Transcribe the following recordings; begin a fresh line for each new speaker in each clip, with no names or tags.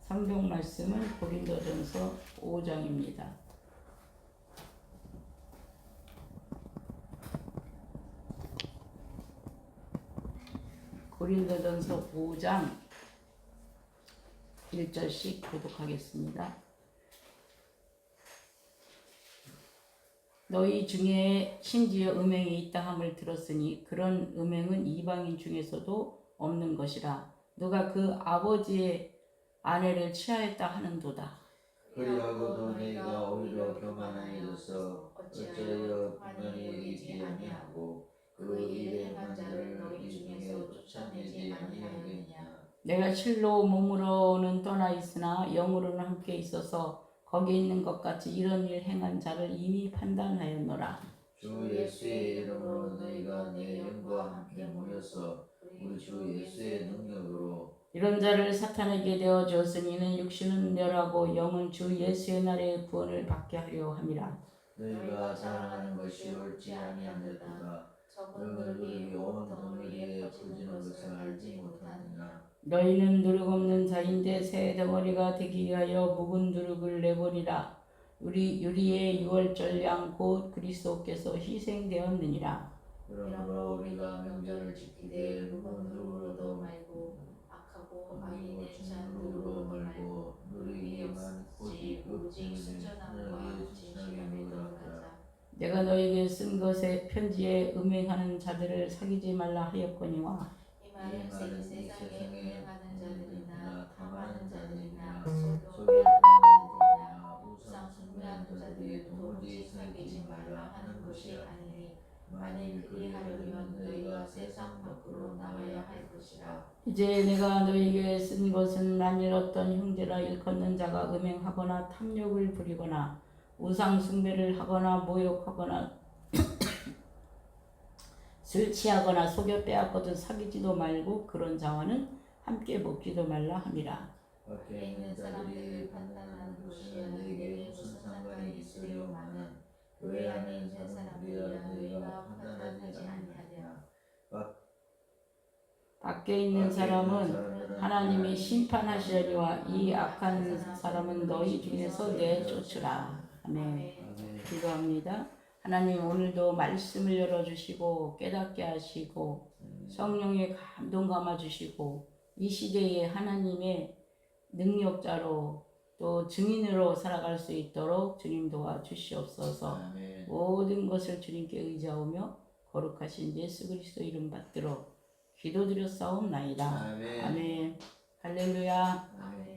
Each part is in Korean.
성경 말씀은 고린도전서 5장입니다. 고린도전서 5장 1절씩 교독하겠습니다. 너희 중에 심지어 음행이 있다 함을 들었으니 그런 음행은 이방인 중에서도 없는 것이라. 누가 그 아버지의 아내를 취하였다 하는도다.
그리하고도 너희가 오히려 교만하여서 어찌하여 분명히 여기지 아니하고 그 일에 행한 자를 너희 중에서 쫓아내지 아니하였느냐.
내가 실로 몸으로는 떠나 있으나 영으로는 함께 있어서 거기 있는 것 같이 이런 일 행한 자를 이미 판단하였노라.
주 예수의 이름으로 너희가 내 영과 함께 모여서 우리 주 예수의 능력으로
이런 자를 사탄에게 되어 주었으니 이는 육신은 멸하고 영은 주 예수의 날에 구원을 받게 하려 함이라.
너희가 자랑하는 것이 옳지 아니하느라 적은 너희 온 덩어리에 퍼지는 것을 알지 못하느냐.
너희는 누룩 없는 자인데 새 덩어리가 되기 위하여 묵은 누룩을 내버리라. 우리 유리의 유월절 양 곧 그리스도께서 희생되었느니라.
그러므로 우리가 명절을 지키되 묵은 누룩으로도 말고 악하고 아인의 잔누룩으로 말고 누리기에만 오직 순전함과 진실함에 들어가자.
내가 너에게 쓴 것에 편지에 음행하는 자들을 사귀지 말라 하였거니와
이 말은 세상에 음행하는 자들이나 탐하는 자들이나 소유하는 자들이나 우상 숭배하는 자들이 도무지 사귀지 말라 하는 것이 아니니 만일 그리하려면 너희가 세상 밖으로 나가야 할 것이라.
이제 내가 너에게 쓴 것은 만일 어떤 형제라 일컫는 자가 음행하거나 탐욕을 부리거나 우상 숭배를 하거나 모욕하거나 술 취하거나 속여 빼앗거든 사귀지도 말고 그런 자와는 함께 먹지도 말라 함이라.
밖에 있는 자들이 판단하는 것이 너희에게 무슨 상관이 있으려마는 교회 안에 있는 사람들이야 너희가 판단하지 아니하냐.
밖에 있는 사람은 하나님이 심판하시려니와 이 악한 사람은 너희 중에서 내쫓으라. 아멘. 기도합니다. 하나님, 오늘도 말씀을 열어주시고 깨닫게 하시고 성령의 감동 감아주시고 이 시대에 하나님의 능력자로 또 증인으로 살아갈 수 있도록 주님 도와주시옵소서. 모든 것을 주님께 의지하오며 거룩하신 예수 그리스도 이름 받들어 기도드렸사옵나이다. 아멘. 할렐루야.
아멘.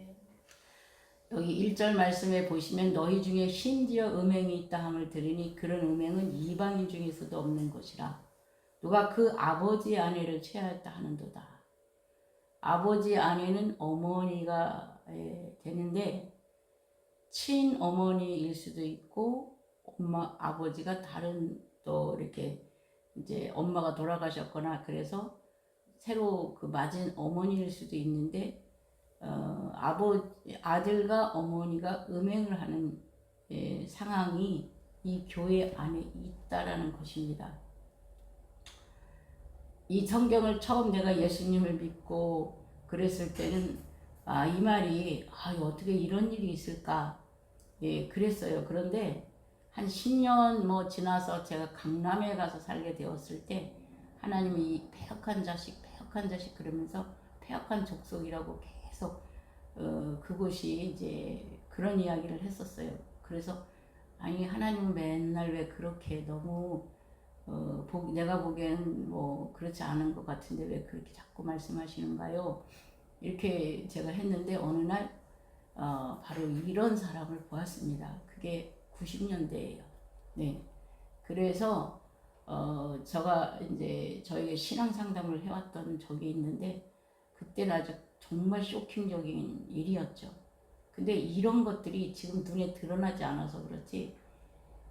여기 1절 말씀에 보시면 너희 중에 심지어 음행이 있다 함을 들으니 그런 음행은 이방인 중에서도 없는 것이라. 누가 그 아버지 아내를 취하였다 하는도다. 아버지 아내는 어머니가 되는데 친어머니일 수도 있고 엄마 아버지가 다른 또 이렇게 이제 엄마가 돌아가셨거나 그래서 새로 그 맞은 어머니일 수도 있는데 아들과 어머니가 음행을 하는 상황이 이 교회 안에 있다라는 것입니다. 이 성경을 처음 내가 예수님을 믿고 그랬을 때는 이 말이 어떻게 이런 일이 있을까 그랬어요. 그런데 한 10년 지나서 제가 강남에 가서 살게 되었을 때 하나님이 이 패역한 자식 그러면서 패역한 족속이라고 계속 그곳이 이제 그런 이야기를 했었어요. 그래서 하나님은 맨날 왜 그렇게 너무 내가 보기엔 그렇지 않은 것 같은데 왜 그렇게 자꾸 말씀하시는가요? 이렇게 제가 했는데 어느 날 바로 이런 사람을 보았습니다. 그게 90년대예요. 네. 그래서 제가 이제 저에게 신앙 상담을 해왔던 적이 있는데 그때는 아주 정말 쇼킹적인 일이었죠. 근데 이런 것들이 지금 눈에 드러나지 않아서 그렇지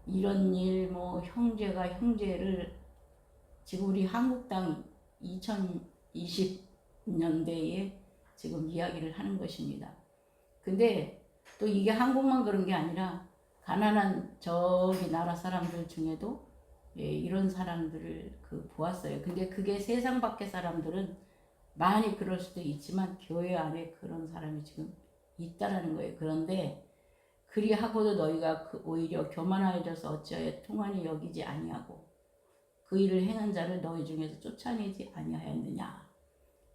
이런 일 형제가 형제를 지금 우리 한국당 2020년대에 지금 이야기를 하는 것입니다. 근데 또 이게 한국만 그런 게 아니라 가난한 저기 나라 사람들 중에도 이런 사람들을 보았어요. 근데 그게 세상 밖의 사람들은 많이 그럴 수도 있지만 교회 안에 그런 사람이 지금 있다라는 거예요. 그런데 그리하고도 너희가 오히려 교만하여져서 어찌하여 통한이 여기지 아니하고 그 일을 행한 자를 너희 중에서 쫓아내지 아니하였느냐.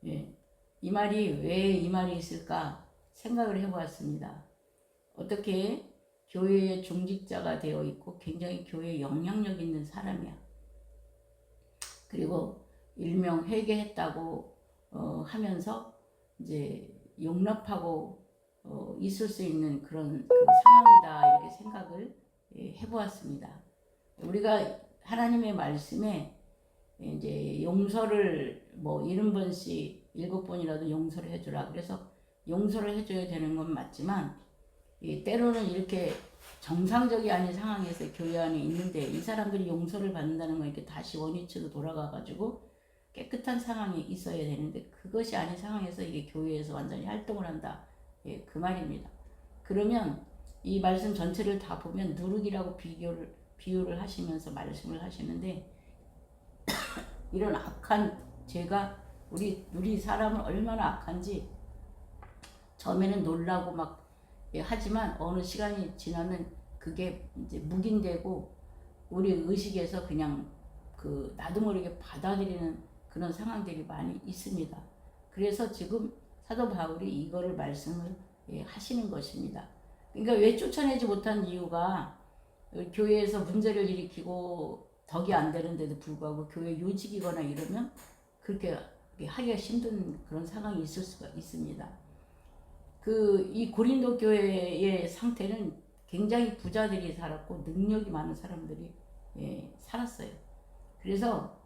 예. 이 말이 왜 이 말이 있을까 생각을 해보았습니다. 어떻게 교회의 중직자가 되어 있고 굉장히 교회에 영향력 있는 사람이야. 그리고 일명 회개했다고 하면서 이제 용납하고 있을 수 있는 그런 그 상황이다 이렇게 생각을 해보았습니다. 우리가 하나님의 말씀에 이제 용서를 뭐 70번씩 7번이라도 용서를 해주라. 그래서 용서를 해줘야 되는 건 맞지만 때로는 이렇게 정상적이 아닌 상황에서 교회 안에 있는데 이 사람들이 용서를 받는다는 건 이렇게 다시 원위치로 돌아가가지고 깨끗한 상황이 있어야 되는데 그것이 아닌 상황에서 이게 교회에서 완전히 활동을 한다. 예, 그 말입니다. 그러면 이 말씀 전체를 다 보면 누룩이라고 비유를 하시면서 말씀을 하시는데 이런 악한 죄가 우리 사람은 얼마나 악한지 처음에는 놀라고 막 하지만 어느 시간이 지나면 그게 이제 묵인되고 우리 의식에서 그냥 나도 모르게 받아들이는 그런 상황들이 많이 있습니다. 그래서 지금 사도 바울이 이거를 말씀을 하시는 것입니다. 그러니까 왜 쫓아내지 못한 이유가 교회에서 문제를 일으키고 덕이 안 되는데도 불구하고 교회 요직이거나 이러면 그렇게 하기가 힘든 그런 상황이 있을 수가 있습니다. 이 고린도 교회의 상태는 굉장히 부자들이 살았고 능력이 많은 사람들이 살았어요. 그래서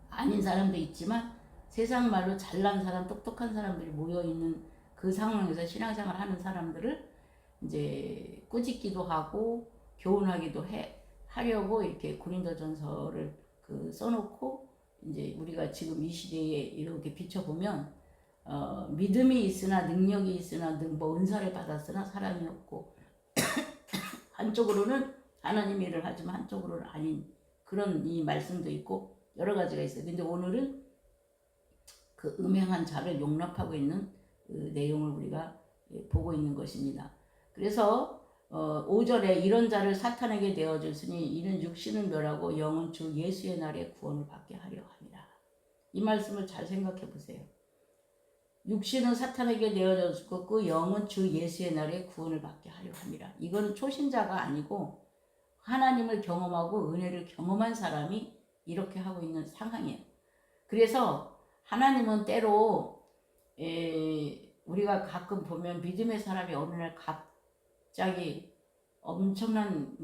아닌 사람도 있지만 세상 말로 잘난 사람, 똑똑한 사람들이 모여 있는 그 상황에서 신앙생활 하는 사람들을 이제 꾸짖기도 하고 교훈하기도 하려고 이렇게 고린도전서를 써놓고 이제 우리가 지금 이 시대에 이렇게 비춰보면 믿음이 있으나 능력이 있으나 뭐 은사를 받았으나 사람이 없고 한쪽으로는 하나님 일을 하지만 한쪽으로는 아닌 그런 이 말씀도 있고 여러 가지가 있어요. 근데 오늘은 그 음행한 자를 용납하고 있는 그 내용을 우리가 보고 있는 것입니다. 그래서 5절에 이런 자를 사탄에게 내어줬으니 이는 육신을 멸하고 영은 주 예수의 날에 구원을 받게 하려 합니다. 이 말씀을 잘 생각해 보세요. 육신은 사탄에게 내어졌고 그 영은 주 예수의 날에 구원을 받게 하려 합니다. 이거는 초신자가 아니고 하나님을 경험하고 은혜를 경험한 사람이 이렇게 하고 있는 상황이에요. 그래서 하나님은 때로 우리가 가끔 보면 믿음의 사람이 어느 날 갑자기 엄청난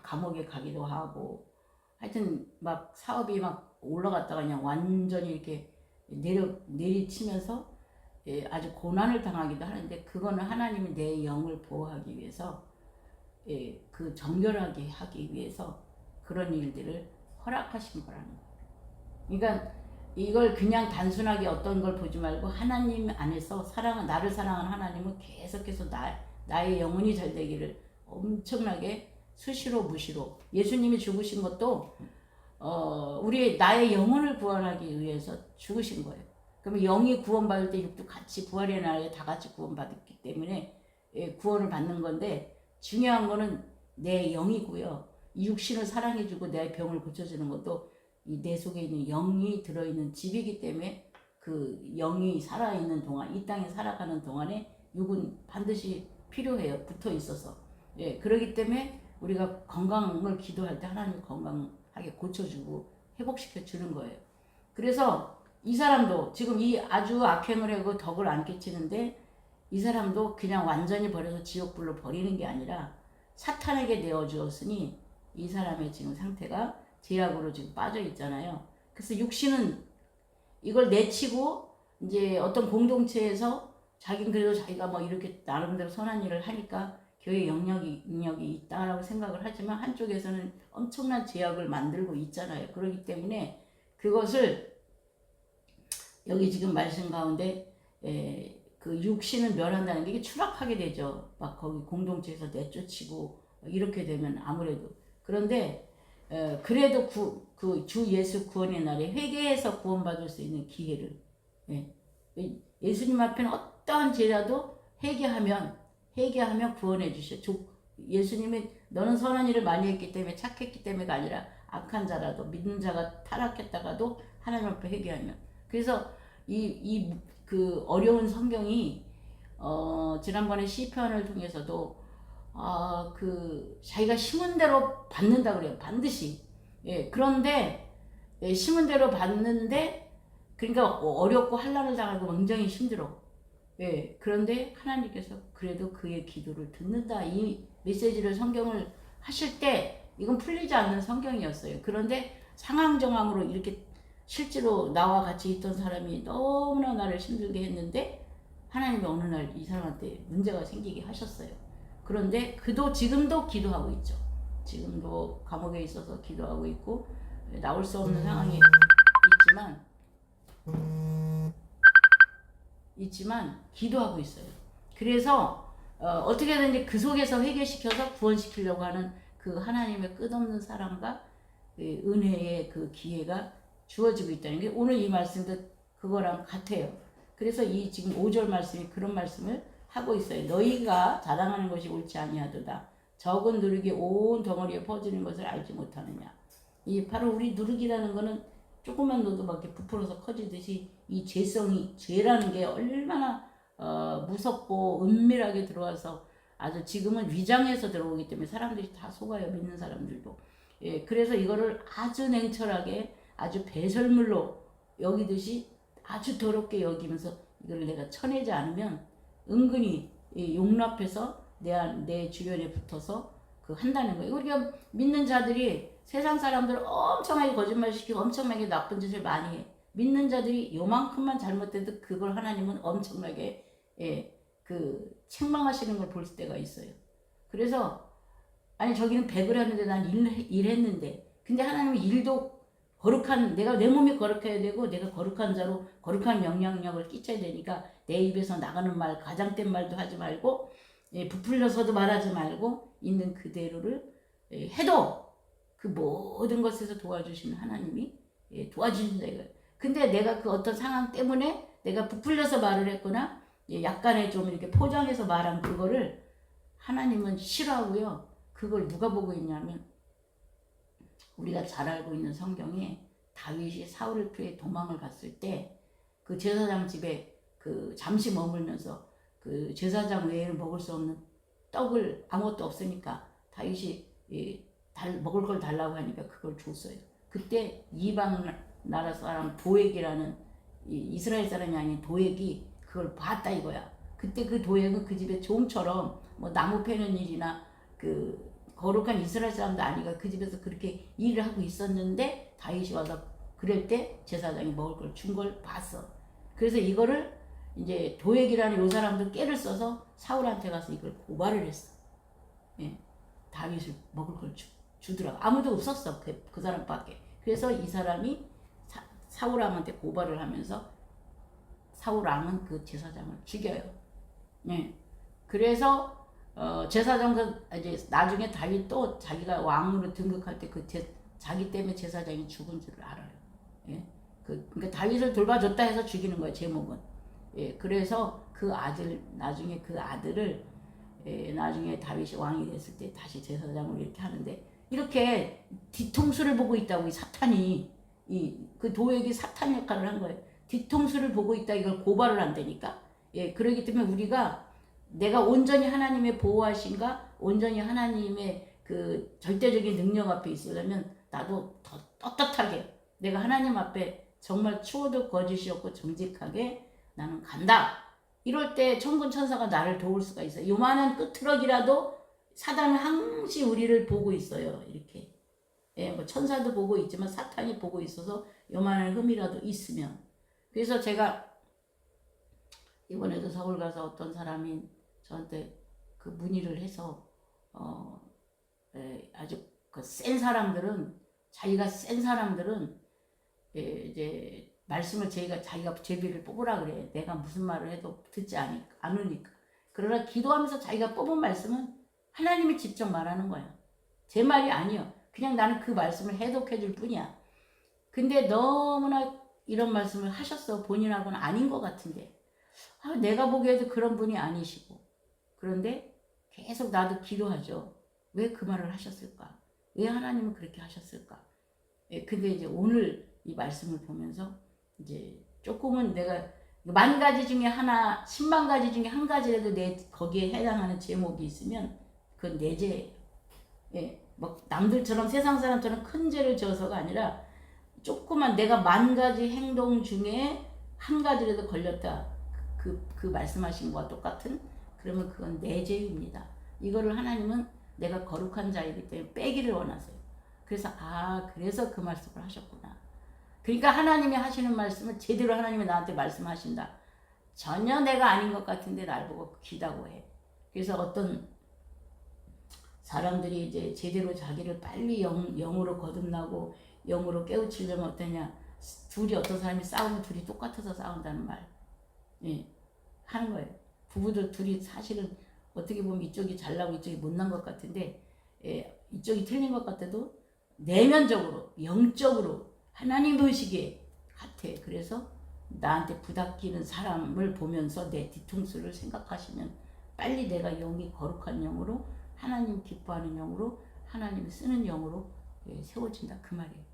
감옥에 가기도 하고 하여튼 막 사업이 막 올라갔다가 그냥 완전히 이렇게 내리치면서 아주 고난을 당하기도 하는데 그거는 하나님이 내 영을 보호하기 위해서 그 정결하게 하기 위해서 그런 일들을 허락하신 거라는 거예요. 그러니까 이걸 그냥 단순하게 어떤 걸 보지 말고 하나님 안에서 나를 사랑하는 하나님은 계속해서 나의 영혼이 잘 되기를 엄청나게 수시로 무시로 예수님이 죽으신 것도 나의 영혼을 구원하기 위해서 죽으신 거예요. 그러면 영이 구원받을 때 육도 같이 부활의 날에 다 같이 구원받았기 때문에 구원을 받는 건데 중요한 거는 내 영이고요. 이 육신을 사랑해주고 내 병을 고쳐주는 것도 내 속에 있는 영이 들어있는 집이기 때문에 그 영이 살아있는 동안 이 땅에 살아가는 동안에 육은 반드시 필요해요. 붙어 있어서. 그렇기 때문에 우리가 건강을 기도할 때 하나님 건강하게 고쳐주고 회복시켜 주는 거예요. 그래서 이 사람도 지금 이 아주 악행을 하고 덕을 안 끼치는데 이 사람도 그냥 완전히 버려서 지옥불로 버리는 게 아니라 사탄에게 내어주었으니 이 사람의 지금 상태가 제약으로 지금 빠져 있잖아요. 그래서 육신은 이걸 내치고 이제 어떤 공동체에서 자기는 그래도 자기가 뭐 이렇게 나름대로 선한 일을 하니까 교회 능력이 있다라고 생각을 하지만 한쪽에서는 엄청난 제약을 만들고 있잖아요. 그렇기 때문에 그것을 여기 지금 말씀 가운데 그 육신을 멸한다는 게 이게 추락하게 되죠. 막 거기 공동체에서 내쫓이고 이렇게 되면 아무래도 그런데 그래도 그 주 예수 구원의 날에 회개해서 구원받을 수 있는 기회를, 예. 예수님 앞에는 어떠한 죄라도 회개하면 구원해 주셔. 예수님이 너는 선한 일을 많이 했기 때문에 착했기 때문에가 아니라 악한 자라도 믿는 자가 타락했다가도 하나님 앞에 회개하면. 그래서 그 어려운 성경이 지난번에 시편을 통해서도 그 자기가 심은 대로 받는다 그래요. 반드시. 예, 그런데 심은 대로 받는데 그러니까 어렵고 환난을 당하고 굉장히 힘들어. 예, 그런데 하나님께서 그래도 그의 기도를 듣는다. 이 메시지를 성경을 하실 때 이건 풀리지 않는 성경이었어요. 그런데 상황정황으로 이렇게 실제로 나와 같이 있던 사람이 너무나 나를 힘들게 했는데 하나님이 어느 날 이 사람한테 문제가 생기게 하셨어요. 그런데 그도 지금도 기도하고 있죠. 지금도 감옥에 있어서 기도하고 있고 나올 수 없는 상황에 있지만 기도하고 있어요. 그래서 어떻게든지 그 속에서 회개시켜서 구원시키려고 하는 그 하나님의 끝없는 사랑과 은혜의 그 기회가 주어지고 있다는 게 오늘 이 말씀도 그거랑 같아요. 그래서 이 지금 5절 말씀이 그런 말씀을 하고 있어요. 너희가 자랑하는 것이 옳지 아니하도다. 적은 누룩이 온 덩어리에 퍼지는 것을 알지 못하느냐. 이 바로 우리 누룩이라는 거는 조금만 넣어도 막 이렇게 부풀어서 커지듯이 이 죄라는 게 얼마나 무섭고 은밀하게 들어와서 아주 지금은 위장해서 들어오기 때문에 사람들이 다 속아요. 믿는 사람들도. 예, 그래서 이거를 아주 냉철하게 아주 배설물로 여기듯이 아주 더럽게 여기면서 이걸 내가 쳐내지 않으면 은근히 용납해서 내 주변에 붙어서 그 한다는 거예요. 우리가 믿는 자들이 세상 사람들을 엄청나게 거짓말시키고 엄청나게 나쁜 짓을 많이 해. 믿는 자들이 요만큼만 잘못돼도 그걸 하나님은 엄청나게 그 책망하시는 걸 볼 때가 있어요. 그래서 아니 저기는 100을 하는데 난 일했는데 근데 하나님은 일도 거룩한 내가 내 몸이 거룩해야 되고 내가 거룩한 자로 거룩한 영향력을 끼쳐야 되니까 내 입에서 나가는 말 가장된 말도 하지 말고 부풀려서도 말하지 말고 있는 그대로를 해도 그 모든 것에서 도와주시는 하나님이 도와주신다 이거예요. 근데 내가 그 어떤 상황 때문에 내가 부풀려서 말을 했거나 약간의 좀 이렇게 포장해서 말한 그거를 하나님은 싫어하고요. 그걸 누가 보고 있냐면 우리가 잘 알고 있는 성경에 다윗이 사울을 피해 도망을 갔을 때 그 제사장 집에 그 잠시 머물면서 그 제사장 외에는 먹을 수 없는 떡을 아무것도 없으니까 다윗이 먹을 걸 달라고 하니까 그걸 줬어요. 그때 이방 나라 사람 도액이라는 이스라엘 사람이 아닌 도액이 그걸 봤다 이거야. 그때 그 도액은 그 집에 종처럼 뭐 나무 패는 일이나 그 거룩한 이스라엘 사람도 아니가 그 집에서 그렇게 일을 하고 있었는데 다윗이 와서 그럴 때 제사장이 먹을 걸 준 걸 봤어. 그래서 이거를 이제 도액이라는 요 사람도 깨를 써서 사울한테 가서 이걸 고발을 했어. 다윗을 먹을 걸 주더라고. 아무도 없었어. 그 사람밖에. 그래서 이 사람이 사울왕한테 고발을 하면서 사울왕은 그 제사장을 죽여요. 그래서 제사장 이제 나중에 다윗 또 자기가 왕으로 등극할 때 그 자기 때문에 제사장이 죽은 줄을 알아요. 그러니까 다윗을 돌봐줬다 해서 죽이는 거예요. 제목은. 그래서 그 아들 나중에 그 아들을 나중에 다윗이 왕이 됐을 때 다시 제사장으로 이렇게 하는데 이렇게 뒤통수를 보고 있다고 이 사탄이 그 도액이 사탄 역할을 한 거예요. 뒤통수를 보고 있다 이걸 고발을 한다니까. 그러기 때문에 우리가 내가 온전히 하나님의 보호하심과 온전히 하나님의 그 절대적인 능력 앞에 있으려면 나도 더 떳떳하게 내가 하나님 앞에 정말 추호도 거짓이 없고 정직하게 나는 간다. 이럴 때 천군 천사가 나를 도울 수가 있어요. 요만한 끄트럭이라도 사단은 항시 우리를 보고 있어요. 이렇게. 뭐 천사도 보고 있지만 사탄이 보고 있어서 요만한 흠이라도 있으면. 그래서 제가 이번에도 서울 가서 어떤 사람이 저한테 그 문의를 해서 아주 그 센 사람들은 자기가 센 사람들은 이제 말씀을 자기가 제비를 뽑으라 그래. 내가 무슨 말을 해도 듣지 않으니까. 그러나 기도하면서 자기가 뽑은 말씀은 하나님이 직접 말하는 거야. 제 말이 아니요. 그냥 나는 그 말씀을 해독해 줄 뿐이야. 근데 너무나 이런 말씀을 하셨어. 본인하고는 아닌 것 같은데. 내가 보기에도 그런 분이 아니시고. 그런데 계속 나도 기도하죠. 왜 그 말을 하셨을까? 왜 하나님은 그렇게 하셨을까? 근데 이제 오늘 이 말씀을 보면서 이제 조금은 내가 10,000가지 중에 하나, 10만 가지 중에 한 가지라도 내 거기에 해당하는 제목이 있으면 그건 내 죄예요. 뭐 남들처럼 세상 사람처럼 큰 죄를 져서가 아니라 조그만 내가 10,000가지 행동 중에 한 가지라도 걸렸다. 그 말씀하신 것과 똑같은 그러면 그건 내 죄입니다. 이거를 하나님은 내가 거룩한 자이기 때문에 빼기를 원하세요. 그래서 그래서 그 말씀을 하셨구나. 그러니까 하나님이 하시는 말씀은 제대로 하나님이 나한테 말씀하신다. 전혀 내가 아닌 것 같은데 날 보고 기다고 해. 그래서 어떤 사람들이 이제 제대로 자기를 빨리 영으로 거듭나고 영으로 깨우치려면 어떠냐. 둘이 어떤 사람이 싸우면 둘이 똑같아서 싸운다는 말. 하는 거예요. 부부도 둘이 사실은 어떻게 보면 이쪽이 잘나고 이쪽이 못난 것 같은데 이쪽이 틀린 것 같아도 내면적으로 영적으로 하나님 보시기에 같아. 그래서 나한테 부닥기는 사람을 보면서 내 뒤통수를 생각하시면 빨리 내가 영이 거룩한 영으로 하나님 기뻐하는 영으로 하나님이 쓰는 영으로 세워진다 그 말이에요.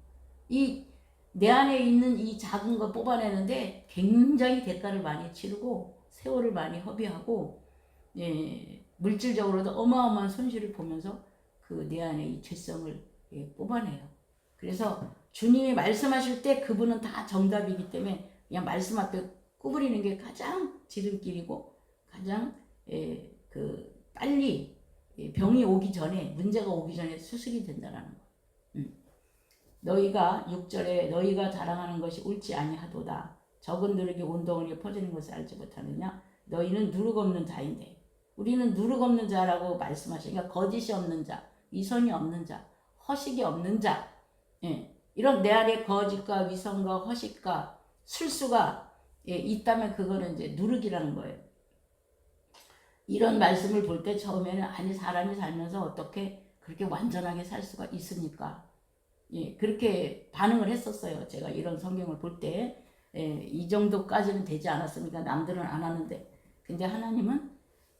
이 내 안에 있는 이 작은 거 뽑아내는데 굉장히 대가를 많이 치르고 세월을 많이 허비하고 물질적으로도 어마어마한 손실을 보면서 그 내 안에 이 죄성을 뽑아내요. 그래서 주님이 말씀하실 때 그분은 다 정답이기 때문에 그냥 말씀 앞에 구부리는 게 가장 지름길이고 가장 빨리 병이 오기 전에 문제가 오기 전에 수술이 된다라는 거. 너희가 6절에 너희가 자랑하는 것이 옳지 아니하도다. 적은 누룩이 온 덩어리에 퍼지는 것을 알지 못하느냐. 너희는 누룩 없는 자인데. 우리는 누룩 없는 자라고 말씀하시니까 거짓이 없는 자, 위선이 없는 자, 허식이 없는 자. 이런 내 안에 거짓과 위선과 허식과 술수가 있다면 그거는 이제 누룩이라는 거예요. 이런 말씀을 볼 때 처음에는 아니 사람이 살면서 어떻게 그렇게 완전하게 살 수가 있습니까? 그렇게 반응을 했었어요. 제가 이런 성경을 볼 때 이 정도까지는 되지 않았습니까? 남들은 안 하는데. 근데 하나님은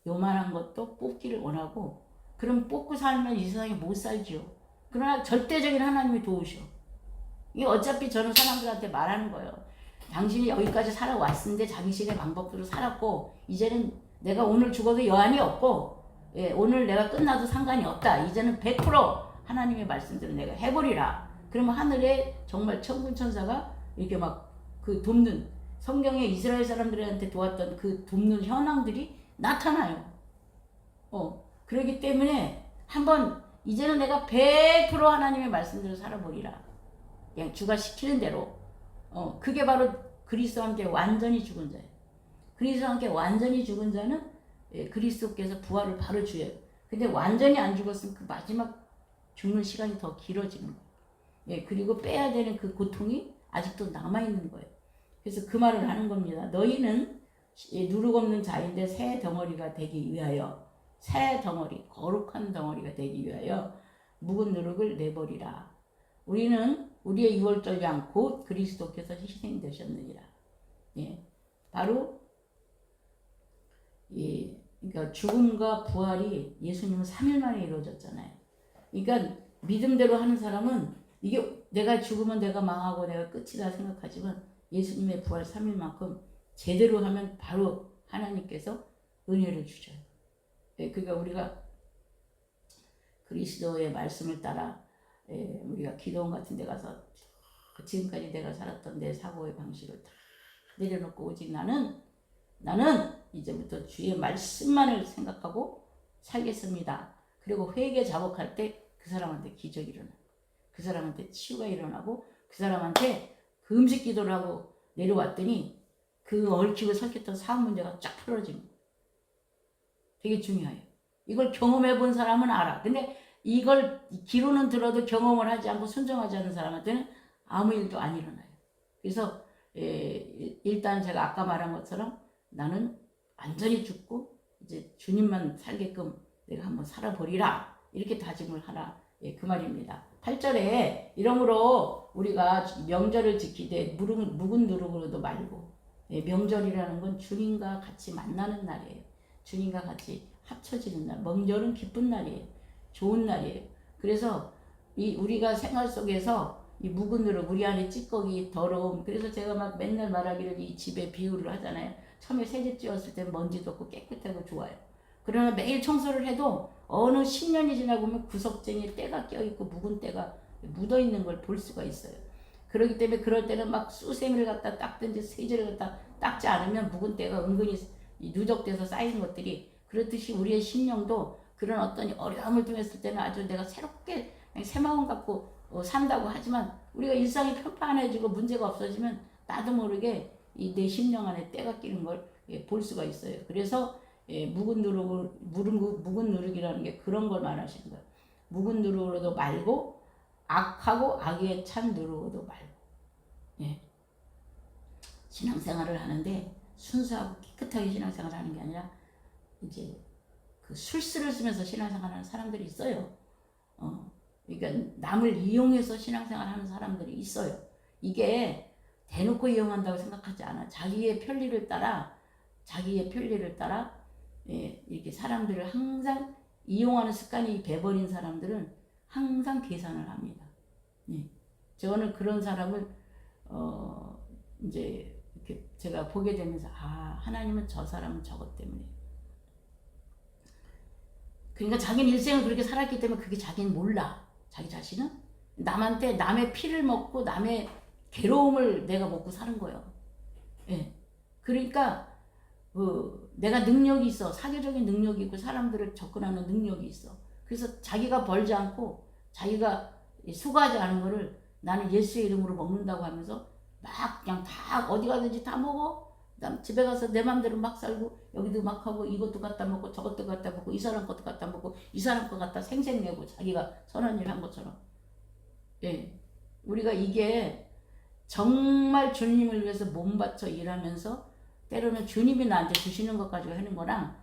요만한 것도 뽑기를 원하고 그럼 뽑고 살면 이 세상에 못 살지요. 그러나 절대적인 하나님이 도우셔. 이게 어차피 저는 사람들한테 말하는 거예요. 당신이 여기까지 살아왔는데 당신의 방법대로 살았고 이제는 내가 오늘 죽어도 여한이 없고 오늘 내가 끝나도 상관이 없다. 이제는 100% 하나님의 말씀대로 내가 해버리라. 그러면 하늘에 정말 천군천사가 이렇게 막 그 돕는 성경에 이스라엘 사람들한테 도왔던 그 돕는 현황들이 나타나요. 그렇기 때문에 한번 이제는 내가 100% 하나님의 말씀대로 살아버리라. 그냥 주가 시키는 대로. 그게 바로 그리스도와 함께 완전히 죽은 자예요. 그리스도와 함께 완전히 죽은 자는 그리스도께서 부활을 바로 주어요. 근데 완전히 안 죽었으면 그 마지막 죽는 시간이 더 길어지는 거예요. 그리고 빼야 되는 그 고통이 아직도 남아있는 거예요. 그래서 그 말을 하는 겁니다. 너희는 누룩 없는 자인데 새 덩어리가 되기 위하여 새 덩어리, 거룩한 덩어리가 되기 위하여 묵은 누룩을 내버리라. 우리는 우리의 유월절 양 곧 그리스도께서 희생되셨느니라. 바로 그러니까 죽음과 부활이 예수님은 3일 만에 이루어졌잖아요. 그러니까 믿음대로 하는 사람은 이게 내가 죽으면 내가 망하고 내가 끝이다 생각하지만 예수님의 부활 3일만큼 제대로 하면 바로 하나님께서 은혜를 주셔요. 그러니까 우리가 그리스도의 말씀을 따라 우리가 기도원 같은 데 가서 지금까지 내가 살았던 내 사고의 방식을 다 내려놓고 오직 나는 이제부터 주의 말씀만을 생각하고 살겠습니다. 그리고 회개 자복할 때 그 사람한테 기적이 일어나고 그 사람한테 치유가 일어나고 그 사람한테 그 음식 기도를 하고 내려왔더니 그 얽히고 설켰던 사업 문제가 쫙 풀어집니다. 되게 중요해요. 이걸 경험해 본 사람은 알아. 근데 이걸 기로는 들어도 경험을 하지 않고 순종하지 않는 사람한테는 아무 일도 안 일어나요. 그래서 일단 제가 아까 말한 것처럼 나는 완전히 죽고 이제 주님만 살게끔 내가 한번 살아버리라. 이렇게 다짐을 하라. 그 말입니다. 8절에 이러므로 우리가 명절을 지키되 묵은 누룩으로도 말고, 예, 명절이라는 건 주님과 같이 만나는 날이에요. 주님과 같이 합쳐지는 날. 명절은 기쁜 날이에요. 좋은 날이에요. 그래서 우리가 생활 속에서 이 묵은 누룩, 우리 안에 찌꺼기, 더러움. 그래서 제가 막 맨날 말하기를 이 집에 비유를 하잖아요. 처음에 새집 지었을 때 먼지도 없고 깨끗하고 좋아요. 그러나 매일 청소를 해도 어느 10년이 지나고 보면 구석쟁이에 때가 껴있고 묵은 때가 묻어있는 걸 볼 수가 있어요. 그렇기 때문에 그럴 때는 막 수세미를 갖다 닦든지 세제를 갖다 닦지 않으면 묵은 때가 은근히 누적돼서 쌓이는 것들이, 그렇듯이 우리의 심령도 그런 어떤 어려움을 통했을 때는 아주 내가 새롭게 새 마음 갖고 산다고 하지만, 우리가 일상이 평판해지고 문제가 없어지면 나도 모르게 이 내 심령 안에 때가 끼는 걸 볼 수가 있어요. 그래서 묵은 누룩이라는 게 그런 걸 말하시는 거예요. 묵은 누룩으로도 말고 악하고 악에 찬 누룩으로도 말고. 예. 신앙생활을 하는데 순수하고 깨끗하게 신앙생활을 하는 게 아니라 이제 그 술수를 쓰면서 신앙생활하는 사람들이 있어요. 그러니까 남을 이용해서 신앙생활 하는 사람들이 있어요. 이게 대놓고 이용한다고 생각하지 않아. 자기의 편리를 따라 이렇게 사람들을 항상 이용하는 습관이 배버린 사람들은 항상 계산을 합니다. 저는 그런 사람을 이제 이렇게 제가 보게 되면서, 하나님은 저 사람은 저것 때문에. 그러니까 자기는 일생을 그렇게 살았기 때문에 그게 자기는 몰라. 자기 자신은 남한테 남의 피를 먹고 남의 괴로움을 내가 먹고 사는 거예요. 예. 그러니까 내가 능력이 있어. 사교적인 능력이 있고 사람들을 접근하는 능력이 있어. 그래서 자기가 벌지 않고 자기가 수고하지 않은 거를 나는 예수의 이름으로 먹는다고 하면서 막 그냥 다 어디 가든지 다 먹어. 그다음 집에 가서 내 맘대로 막 살고 여기도 막 하고 이것도 갖다 먹고 저것도 갖다 먹고 이 사람 것도 갖다 먹고 이 사람 거 갖다 생색내고 자기가 선한 일 한 것처럼. 예. 우리가 이게 정말 주님을 위해서 몸 바쳐 일하면서 때로는 주님이 나한테 주시는 것 가지고 하는 거랑,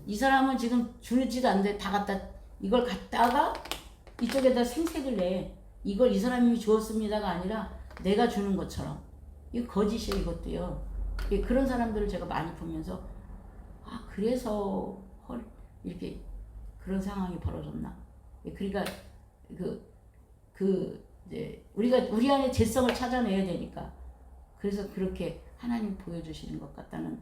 이 사람은 지금 주지도 않는데 다 갖다 이걸 갖다가 이쪽에다 생색을 내. 이걸 이 사람이 주었습니다가 아니라 내가 주는 것처럼. 이거 거짓이에요, 이것도요. 그런 사람들을 제가 많이 보면서 그래서 이렇게 그런 상황이 벌어졌나. 그러니까 이제 우리가 우리 안에 죄성을 찾아내야 되니까, 그래서 그렇게 하나님 보여주시는 것 같다는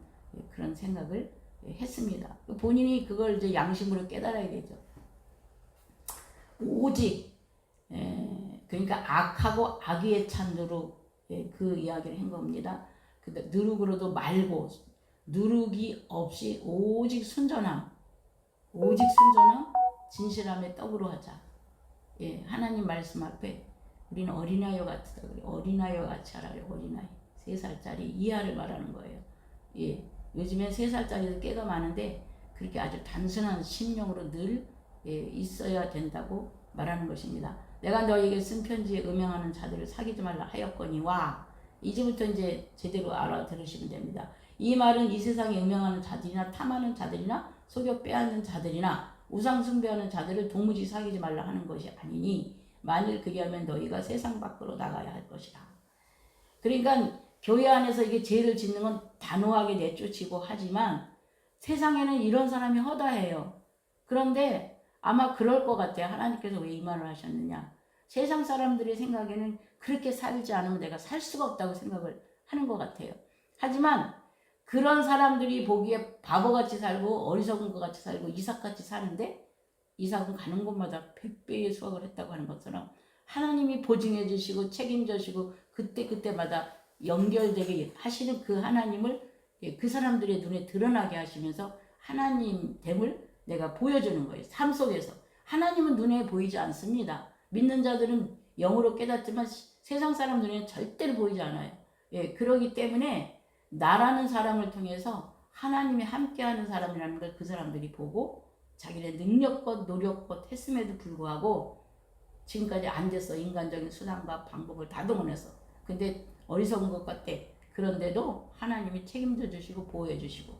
그런 생각을 했습니다. 본인이 그걸 이제 양심으로 깨달아야 되죠. 오직 그러니까 악하고 악의에 찬 누룩, 그 이야기를 한 겁니다. 누룩으로도 말고 누룩이 없이 오직 순전함, 진실함의 떡으로 하자. 하나님 말씀 앞에 우리는 어린아이와 같다 그래. 어린아이와 같이 하라고. 어린아이 3살짜리 이하를 말하는 거예요. 요즘엔 3살짜리도 꽤가 많은데 그렇게 아주 단순한 심령으로 늘 있어야 된다고 말하는 것입니다. 내가 너에게 쓴 편지에 음행하는 자들을 사귀지 말라 하였거니와, 이제부터 이제 제대로 알아들으시면 됩니다. 이 말은 이 세상에 음행하는 자들이나 탐하는 자들이나 속여 빼앗는 자들이나 우상 숭배하는 자들을 도무지 사귀지 말라 하는 것이 아니니, 만일 그리하면 너희가 세상 밖으로 나가야 할 것이라. 그러니까 교회 안에서 이게 죄를 짓는 건 단호하게 내쫓이고 하지만 세상에는 이런 사람이 허다해요. 그런데 아마 그럴 것 같아요. 하나님께서 왜 이 말을 하셨느냐. 세상 사람들의 생각에는 그렇게 살지 않으면 내가 살 수가 없다고 생각을 하는 것 같아요. 하지만 그런 사람들이 보기에 바보같이 살고 어리석은 것 같이 살고 이삭같이 사는데, 이삭은 가는 곳마다 100배의 수확을 했다고 하는 것처럼 하나님이 보증해 주시고 책임져 주시고 그때마다 연결되게 하시는 그 하나님을 그 사람들의 눈에 드러나게 하시면서 하나님됨을 내가 보여주는 거예요. 삶 속에서. 하나님은 눈에 보이지 않습니다. 믿는 자들은 영으로 깨닫지만 세상 사람 눈에는 절대로 보이지 않아요. 그러기 때문에 나라는 사람을 통해서 하나님이 함께하는 사람이라는 걸 그 사람들이 보고 자기네 능력껏 노력껏 했음에도 불구하고 지금까지 안 됐어. 인간적인 수단과 방법을 다 동원해서. 근데 어리석은 것 같대. 그런데도 하나님이 책임져 주시고 보호해 주시고.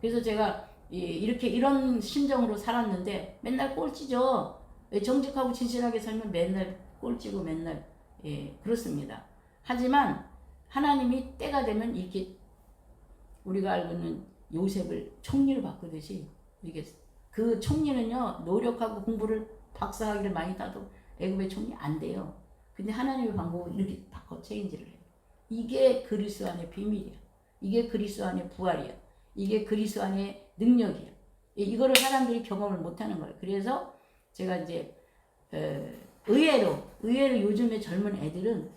그래서 제가 이런 심정으로 살았는데 맨날 꼴찌죠. 정직하고 진실하게 살면 맨날 꼴찌고 맨날 그렇습니다. 하지만 하나님이 때가 되면 이렇게 우리가 알고 있는 요셉을 총리를 바꾸듯이 이게 그 총리는요 노력하고 공부를 박사학위를 많이 따도 애굽의 총리 안 돼요. 근데 하나님의 방법을 이렇게 바꿔 체인지를 해요. 이게 그리스도 안의 비밀이야. 이게 그리스도 안의 부활이야. 이게 그리스도 안의 능력이야. 이거를 사람들이 경험을 못하는 거예요. 그래서 제가 이제 의외로 요즘의 젊은 애들은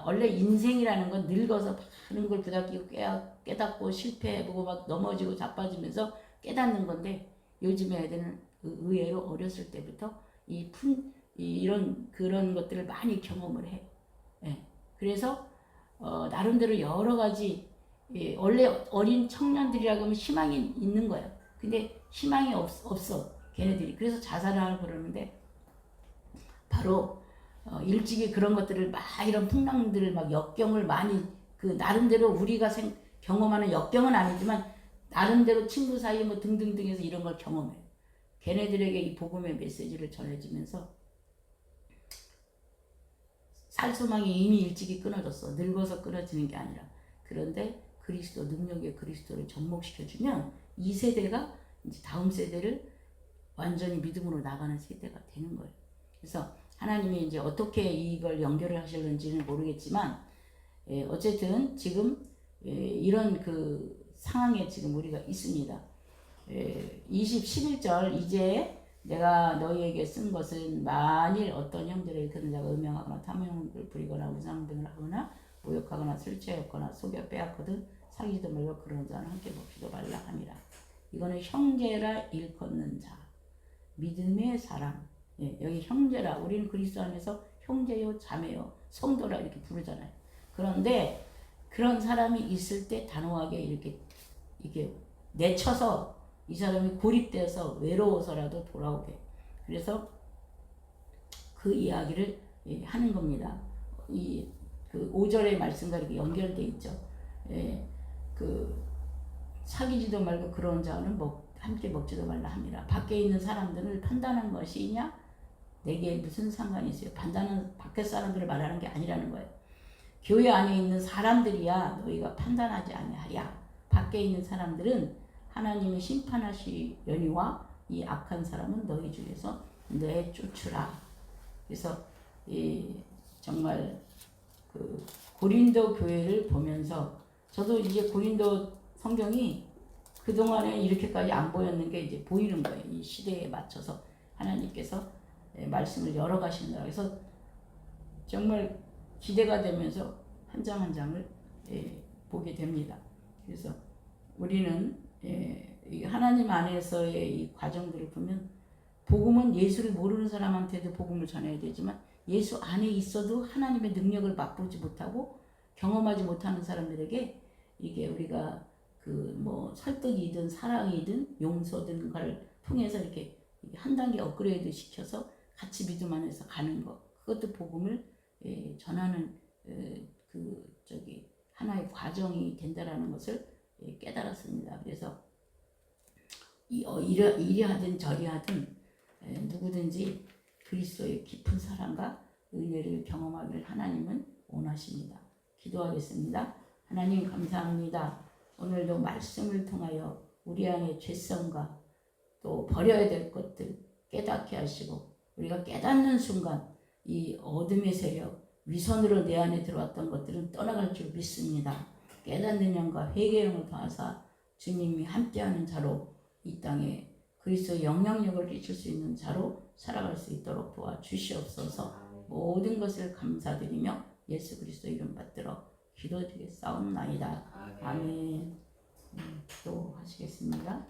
원래 인생이라는 건 늙어서 많은 걸 부닥기고 깨닫고 실패해보고 막 넘어지고 자빠지면서 깨닫는 건데 요즘의 애들은 의외로 어렸을 때부터 이런 그런 것들을 많이 경험을 해요. 예. 그래서 나름대로 여러 가지 원래 어린 청년들이라고 하면 희망이 있는 거예요. 근데 희망이 없어 걔네들이. 그래서 자살을 하고 그러는데 바로 일찍이 그런 것들을 막 이런 풍랑들을 막 역경을 많이 그 나름대로 우리가 경험하는 역경은 아니지만 나름대로 친구 사이 뭐 등등등해서 이런 걸 경험해요. 걔네들에게 이 복음의 메시지를 전해지면서 살 소망이 이미 일찍이 끊어졌어. 늙어서 끊어지는 게 아니라. 그런데 그리스도 능력의 그리스도를 접목시켜주면 이 세대가 이제 다음 세대를 완전히 믿음으로 나가는 세대가 되는 거예요. 그래서 하나님이 이제 어떻게 이걸 연결을 하실는지는 모르겠지만 어쨌든 지금 이런 그 상황에 지금 우리가 있습니다. 11절 이제 내가 너희에게 쓴 것은 만일 어떤 형제를 그런 자가 음행하거나 탐욕을 부리거나 우상등을 하거나 모욕하거나 술 취하였거나 속여 빼앗거든 사귀지도 말고 그런 자는 함께 먹지도 말라 함이라. 이거는 형제라 일컫는 자, 믿음의 사람. 여기 형제라, 우리는 그리스도 안에서 형제요 자매요 성도라 이렇게 부르잖아요. 그런데 그런 사람이 있을 때 단호하게 이렇게 내쳐서 이 사람이 고립돼서 외로워서라도 돌아오게. 그래서 그 이야기를 하는 겁니다. 그 5절의 말씀과 이렇게 연결돼 있죠. 그 사귀지도 말고 그런 자는 함께 먹지도 말라 함이라. 밖에 있는 사람들을 판단한 것이냐? 내게 무슨 상관이 있어요? 판단은 밖에 사람들을 말하는 게 아니라는 거예요. 교회 안에 있는 사람들이야 너희가 판단하지 아니하랴. 밖에 있는 사람들은 하나님의 심판하시려니와 이 악한 사람은 너희 중에서 내쫓으라. 그래서 정말 그 고린도 교회를 보면서 저도 이제 고린도 성경이 그동안에 이렇게까지 안 보였는 게 이제 보이는 거예요. 이 시대에 맞춰서 하나님께서 말씀을 열어가신다. 그래서 정말 기대가 되면서 한 장 한 장을 보게 됩니다. 그래서 우리는 하나님 안에서의 이 과정들을 보면 복음은 예수를 모르는 사람한테도 복음을 전해야 되지만 예수 안에 있어도 하나님의 능력을 맛보지 못하고 경험하지 못하는 사람들에게 이게 우리가 그 뭐 설득이든 사랑이든 용서든 걸 통해서 이렇게 한 단계 업그레이드 시켜서 같이 믿음 안에서 가는 것, 그것도 복음을 전하는 하나의 과정이 된다라는 것을 깨달았습니다. 그래서 이리 하든 저리 하든 누구든지 그리스도의 깊은 사랑과 은혜를 경험하기를 하나님은 원하십니다. 기도하겠습니다. 하나님 감사합니다. 오늘도 말씀을 통하여 우리 안의 죄성과 또 버려야 될 것들 깨닫게 하시고 우리가 깨닫는 순간 이 어둠의 세력 위선으로 내 안에 들어왔던 것들은 떠나갈 줄 믿습니다. 깨닫는 영과 회개의 영을 더하사 주님이 함께하는 자로 이 땅에 그리스도의 영향력을 끼칠 수 있는 자로 살아갈 수 있도록 도와주시옵소서. 모든 것을 감사드리며 예수 그리스도 이름 받들어 기도드리겠사옵나이다. 아멘. 기도하시겠습니다.